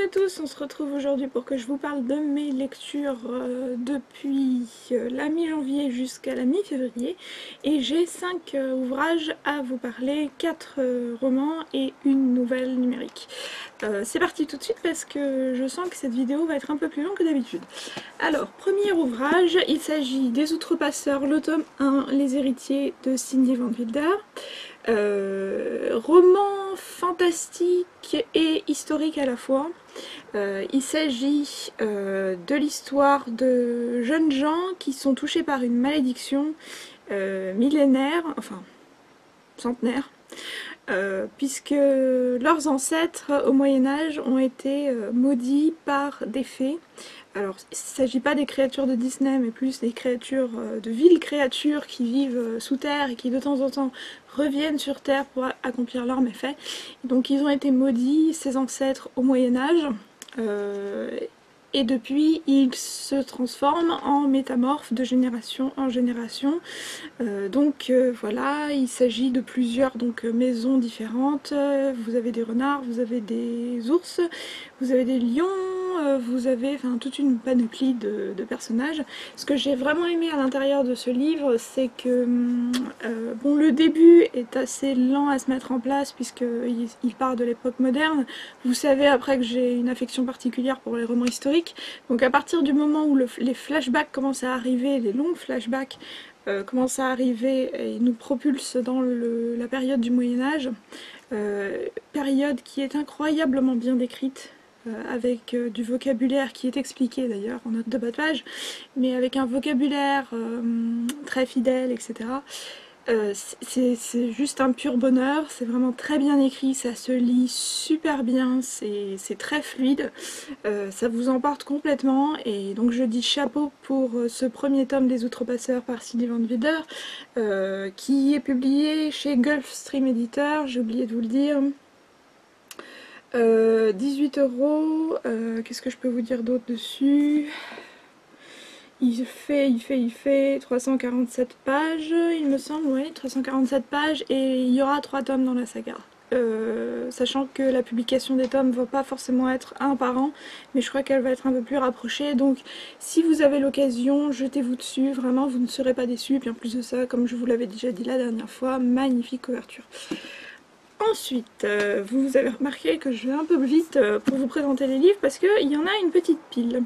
à tous, on se retrouve aujourd'hui pour que je vous parle de mes lectures depuis la mi-janvier jusqu'à la mi-février et j'ai 5 ouvrages à vous parler, 4 romans et une nouvelle numérique. C'est parti tout de suite parce que je sens que cette vidéo va être un peu plus longue que d'habitude. Alors, premier ouvrage, il s'agit des Outrepasseurs, le tome 1, Les héritiers de Cindy Van Wilder. Roman fantastique et historique à la fois. Il s'agit de l'histoire de jeunes gens qui sont touchés par une malédiction millénaire, enfin centenaire, puisque leurs ancêtres au Moyen-Âge ont été maudits par des fées. Alors, il ne s'agit pas des créatures de Disney, mais plus des créatures, de villes créatures qui vivent sous terre et qui de temps en temps reviennent sur terre pour accomplir leurs méfaits. Donc ils ont été maudits, ces ancêtres, au Moyen-Âge. Et depuis, ils se transforment en métamorphes de génération en génération. Voilà, il s'agit de plusieurs maisons différentes. Vous avez des renards, vous avez des ours, vous avez des lions, vous avez toute une panoplie de personnages. Ce que j'ai vraiment aimé à l'intérieur de ce livre, c'est que bon, le début est assez lent à se mettre en place puisqu'il part de l'époque moderne. Vous savez après que j'ai une affection particulière pour les romans historiques. Donc à partir du moment où les flashbacks commencent à arriver, les longs flashbacks commencent à arriver et nous propulsent dans la période du Moyen-Âge, période qui est incroyablement bien décrite, avec du vocabulaire qui est expliqué d'ailleurs en note de bas de page, mais avec un vocabulaire très fidèle, etc. C'est juste un pur bonheur, c'est vraiment très bien écrit, ça se lit super bien, c'est très fluide, ça vous emporte complètement, et donc je dis chapeau pour ce premier tome des Outrepasseurs par Cindy Van Wilder, qui est publié chez Gulfstream Editor, j'ai oublié de vous le dire. 18 €, qu'est-ce que je peux vous dire d'autre dessus? Il fait 347 pages, il me semble, oui, 347 pages, et il y aura 3 tomes dans la saga. Sachant que la publication des tomes ne va pas forcément être un par an, mais je crois qu'elle va être un peu plus rapprochée, donc si vous avez l'occasion, jetez-vous dessus, vraiment vous ne serez pas déçus, et puis en plus de ça, comme je vous l'avais déjà dit la dernière fois, magnifique couverture. Ensuite, vous avez remarqué que je vais un peu vite pour vous présenter les livres parce qu'il y en a une petite pile.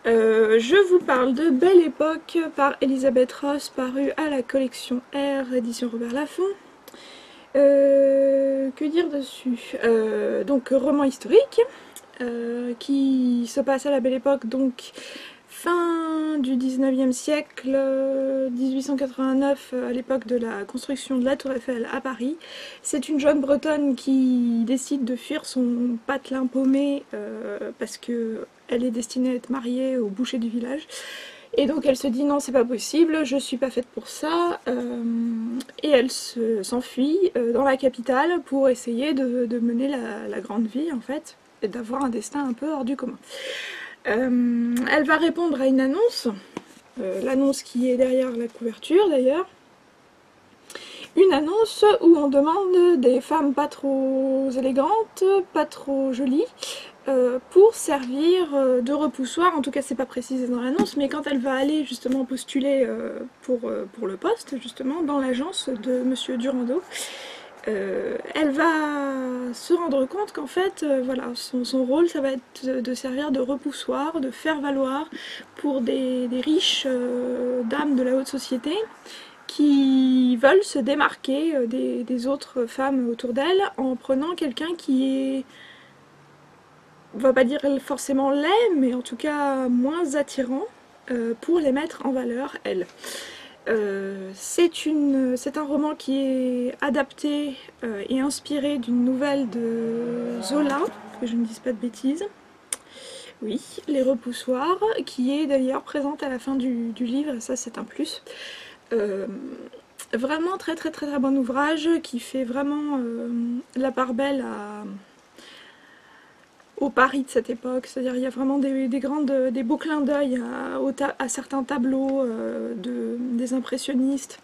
Je vous parle de Belle Époque par Elisabeth Ross, paru à la collection R, édition Robert Laffont. Que dire dessus? Donc roman historique qui se passe à la Belle Époque, donc fin du 19e siècle, 1889, à l'époque de la construction de la Tour Eiffel à Paris. C'est une jeune bretonne qui décide de fuir son patelin paumé parce qu'elle est destinée à être mariée au boucher du village. Et donc elle se dit non, c'est pas possible, je suis pas faite pour ça, et elle s'enfuit dans la capitale pour essayer de mener la grande vie en fait, et d'avoir un destin un peu hors du commun. Elle va répondre à une annonce, l'annonce qui est derrière la couverture d'ailleurs, une annonce où on demande des femmes pas trop élégantes, pas trop jolies, pour servir de repoussoir, en tout cas c'est pas précisé dans l'annonce, mais quand elle va aller justement postuler pour le poste, justement, dans l'agence de Monsieur Durando, elle va se rendre compte qu'en fait, voilà, son rôle, ça va être de servir de repoussoir, de faire valoir pour des riches dames de la haute société qui veulent se démarquer des autres femmes autour d'elle en prenant quelqu'un qui est, on va pas dire forcément laid, mais en tout cas moins attirant pour les mettre en valeur, elles. C'est un roman qui est adapté et inspiré d'une nouvelle de Zola, que je ne dise pas de bêtises. Oui, Les Repoussoirs, qui est d'ailleurs présente à la fin du livre, et ça c'est un plus. Vraiment très bon ouvrage, qui fait vraiment la part belle au Paris de cette époque, c'est-à-dire il y a vraiment des beaux clins d'œil à certains tableaux des impressionnistes.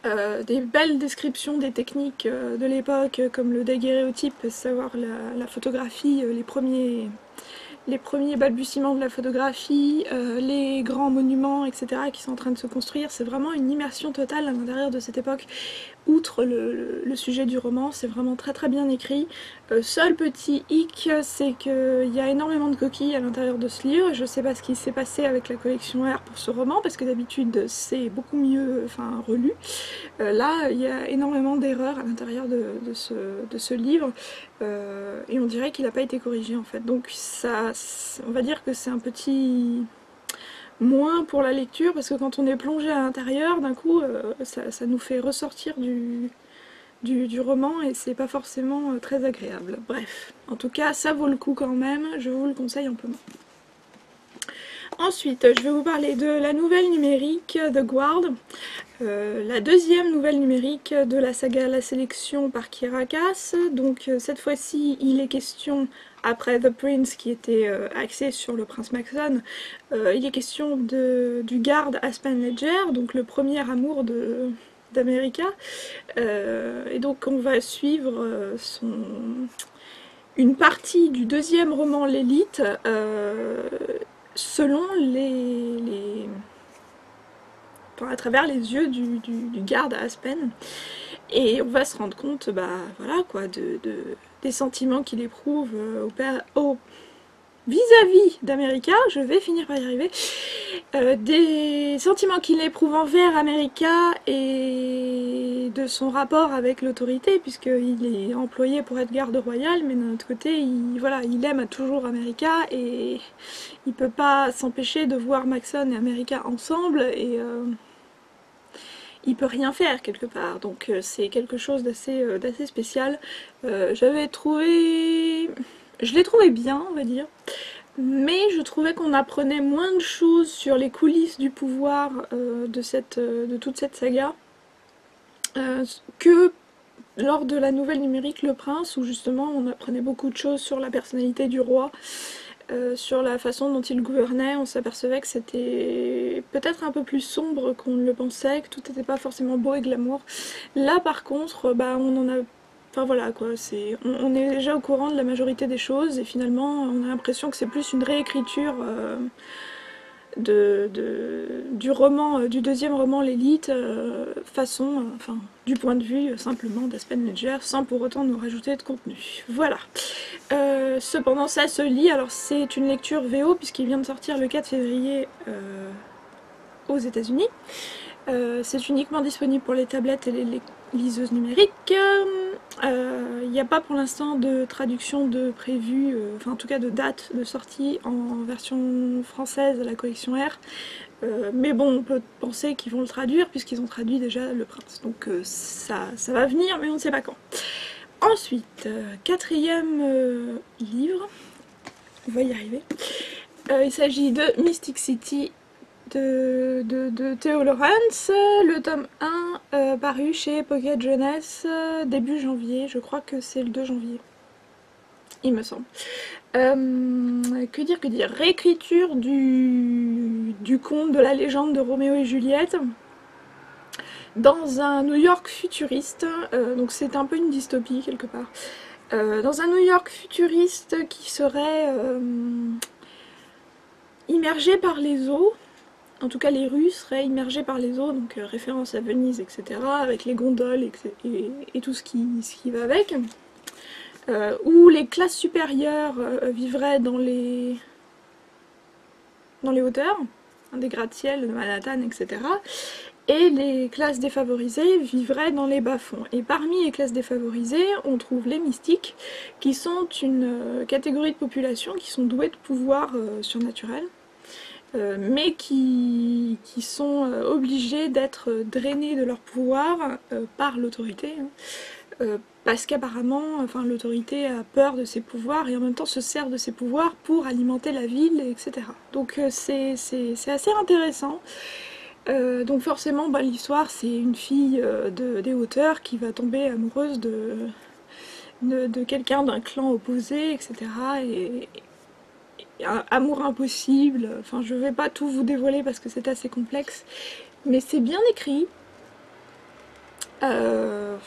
Des belles descriptions des techniques de l'époque, comme le daguerréotype, savoir la photographie, les premiers balbutiements de la photographie, les grands monuments, etc. qui sont en train de se construire. C'est vraiment une immersion totale à l'intérieur de cette époque. Outre le sujet du roman, c'est vraiment très très bien écrit. Seul petit hic, c'est qu'il y a énormément de coquilles à l'intérieur de ce livre. Je ne sais pas ce qui s'est passé avec la collection R pour ce roman, parce que d'habitude c'est beaucoup mieux relu. Là, il y a énormément d'erreurs à l'intérieur de ce livre, et on dirait qu'il n'a pas été corrigé en fait. Donc ça, on va dire que c'est un petit moins pour la lecture, parce que quand on est plongé à l'intérieur, d'un coup, ça nous fait ressortir du roman, et c'est pas forcément très agréable. Bref, en tout cas, ça vaut le coup quand même, je vous le conseille amplement. Ensuite, je vais vous parler de la nouvelle numérique The Guard, la deuxième nouvelle numérique de la saga La Sélection par Kirakas. Donc cette fois-ci, il est question, après The Prince qui était axé sur le prince Maxon, il est question du garde Aspen Ledger, donc le premier amour d'America. Et donc on va suivre une partie du deuxième roman L'Élite, selon à travers les yeux du garde à Aspen, et on va se rendre compte voilà quoi, des sentiments qu'il éprouve vis-à-vis d'America, je vais finir par y arriver, des sentiments qu'il éprouve envers America et de son rapport avec l'autorité, puisqu'il est employé pour être garde royal, mais d'un autre côté, il aime toujours America, et il peut pas s'empêcher de voir Maxon et America ensemble, et il peut rien faire quelque part, donc c'est quelque chose d'assez spécial. Je l'ai trouvé bien, on va dire, mais je trouvais qu'on apprenait moins de choses sur les coulisses du pouvoir de toute cette saga que lors de la nouvelle numérique Le Prince, où justement on apprenait beaucoup de choses sur la personnalité du roi, sur la façon dont il gouvernait. On s'apercevait que c'était peut-être un peu plus sombre qu'on ne le pensait, que tout n'était pas forcément beau et glamour. Là par contre, on en a... Enfin voilà quoi, on est déjà au courant de la majorité des choses, et finalement on a l'impression que c'est plus une réécriture du roman, du deuxième roman L'Élite, du point de vue simplement d'Aspen Ledger, sans pour autant nous rajouter de contenu. Voilà. Cependant ça se lit, alors c'est une lecture VO puisqu'il vient de sortir le 4 février aux États-Unis. C'est uniquement disponible pour les tablettes et les liseuses numériques. Il n'y a pas pour l'instant de traduction de prévu, en tout cas de date de sortie en version française à la collection R. Mais bon, on peut penser qu'ils vont le traduire puisqu'ils ont traduit déjà Le Prince. Donc ça va venir, mais on ne sait pas quand. Ensuite, quatrième livre, on va y arriver. Il s'agit de Mystic City de Theo Lawrence, le tome 1 paru chez Pocket Jeunesse début janvier, je crois que c'est le 2 janvier, il me semble. Que dire, réécriture du conte de la légende de Roméo et Juliette dans un New York futuriste, donc c'est un peu une dystopie quelque part, dans un New York futuriste qui serait immergé par les eaux. En tout cas, les rues seraient immergées par les eaux, donc référence à Venise, etc., avec les gondoles et tout ce qui va avec. Où les classes supérieures vivraient dans les hauteurs, des gratte-ciel de Manhattan, etc. Et les classes défavorisées vivraient dans les bas-fonds. Et parmi les classes défavorisées, on trouve les mystiques, qui sont une catégorie de population qui sont douées de pouvoirs surnaturels, mais qui sont obligés d'être drainés de leur pouvoir par l'autorité, parce qu'apparemment l'autorité a peur de ses pouvoirs et en même temps se sert de ses pouvoirs pour alimenter la ville, etc. Donc c'est assez intéressant. Donc forcément l'histoire, c'est une fille des hauteurs qui va tomber amoureuse de quelqu'un d'un clan opposé, etc. Et un amour impossible, je vais pas tout vous dévoiler parce que c'est assez complexe, mais c'est bien écrit, Ça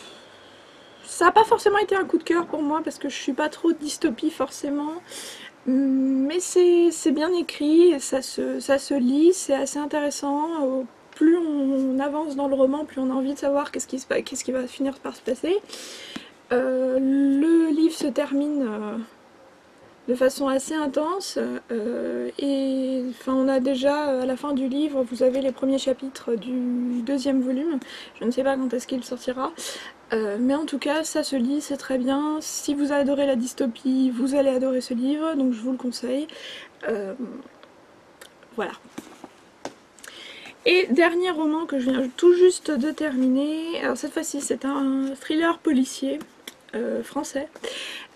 n'a pas forcément été un coup de cœur pour moi parce que je suis pas trop dystopie forcément, mais c'est bien écrit et ça se lit, c'est assez intéressant. Plus on avance dans le roman, plus on a envie de savoir qu'est-ce qui va finir par se passer. Le livre se termine de façon assez intense et enfin, on a déjà à la fin du livre, vous avez les premiers chapitres du deuxième volume. Je ne sais pas quand est-ce qu'il sortira. Mais en tout cas, ça se lit, c'est très bien. Si vous adorez la dystopie, vous allez adorer ce livre, donc je vous le conseille. Voilà. Et dernier roman que je viens tout juste de terminer, alors cette fois-ci c'est un thriller policier français.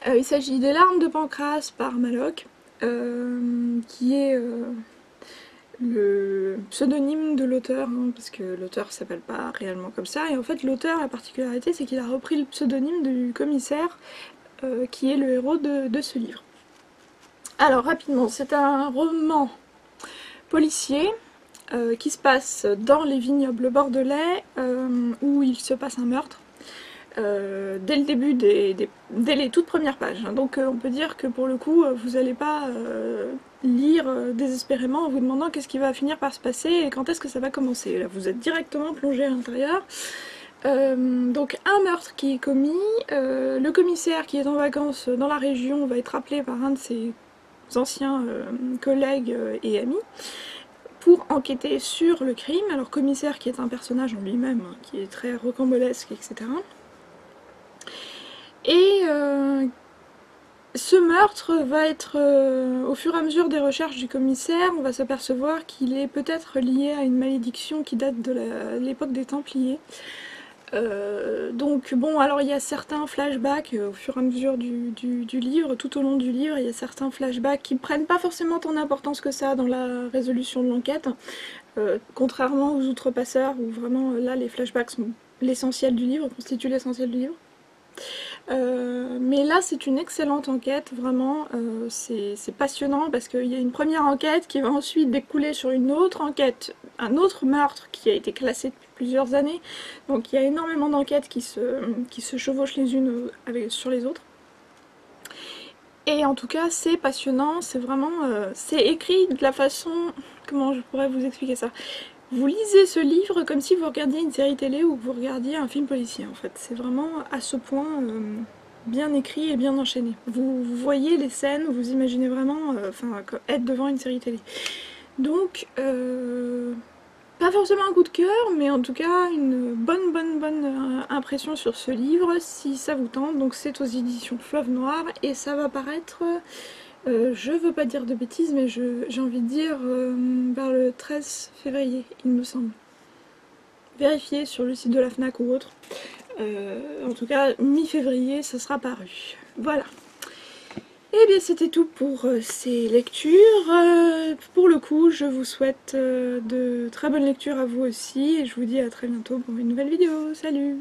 Il s'agit des Larmes de Pancrace par Maloc, qui est le pseudonyme de l'auteur, hein, parce que l'auteur s'appelle pas réellement comme ça, et en fait l'auteur, la particularité c'est qu'il a repris le pseudonyme du commissaire qui est le héros de ce livre. Alors rapidement, c'est un roman policier qui se passe dans les vignobles bordelais où il se passe un meurtre. Dès le début, dès les toutes premières pages. Donc on peut dire que pour le coup, vous n'allez pas lire désespérément en vous demandant qu'est-ce qui va finir par se passer et quand est-ce que ça va commencer. Là, vous êtes directement plongé à l'intérieur. Donc un meurtre qui est commis, le commissaire qui est en vacances dans la région va être appelé par un de ses anciens collègues et amis pour enquêter sur le crime. Alors commissaire qui est un personnage en lui-même, qui est très rocambolesque, etc. Et ce meurtre va être, au fur et à mesure des recherches du commissaire, on va s'apercevoir qu'il est peut-être lié à une malédiction qui date de l'époque des Templiers. Donc bon, alors il y a certains flashbacks au fur et à mesure du livre, tout au long du livre, il y a certains flashbacks qui prennent pas forcément tant d'importance que ça dans la résolution de l'enquête, contrairement aux Outrepasseurs où vraiment là les flashbacks sont l'essentiel du livre, constituent l'essentiel du livre. Mais là c'est une excellente enquête, vraiment, c'est passionnant parce qu'il y a une première enquête qui va ensuite découler sur une autre enquête, un autre meurtre qui a été classé depuis plusieurs années, donc il y a énormément d'enquêtes qui se chevauchent les unes sur les autres. Et en tout cas c'est passionnant, c'est vraiment, c'est écrit de la façon, comment je pourrais vous expliquer ça ? Vous lisez ce livre comme si vous regardiez une série télé ou que vous regardiez un film policier en fait. C'est vraiment à ce point bien écrit et bien enchaîné. Vous voyez les scènes, vous imaginez vraiment être devant une série télé. Donc, pas forcément un coup de cœur, mais en tout cas une bonne impression sur ce livre si ça vous tente. Donc c'est aux éditions Fleuve Noir et ça va paraître... je veux pas dire de bêtises, mais j'ai envie de dire vers le 13 février, il me semble. Vérifiez sur le site de la FNAC ou autre. En tout cas, mi-février, ça sera paru. Voilà. Et bien, c'était tout pour ces lectures. Pour le coup, je vous souhaite de très bonnes lectures à vous aussi. Et je vous dis à très bientôt pour une nouvelle vidéo. Salut!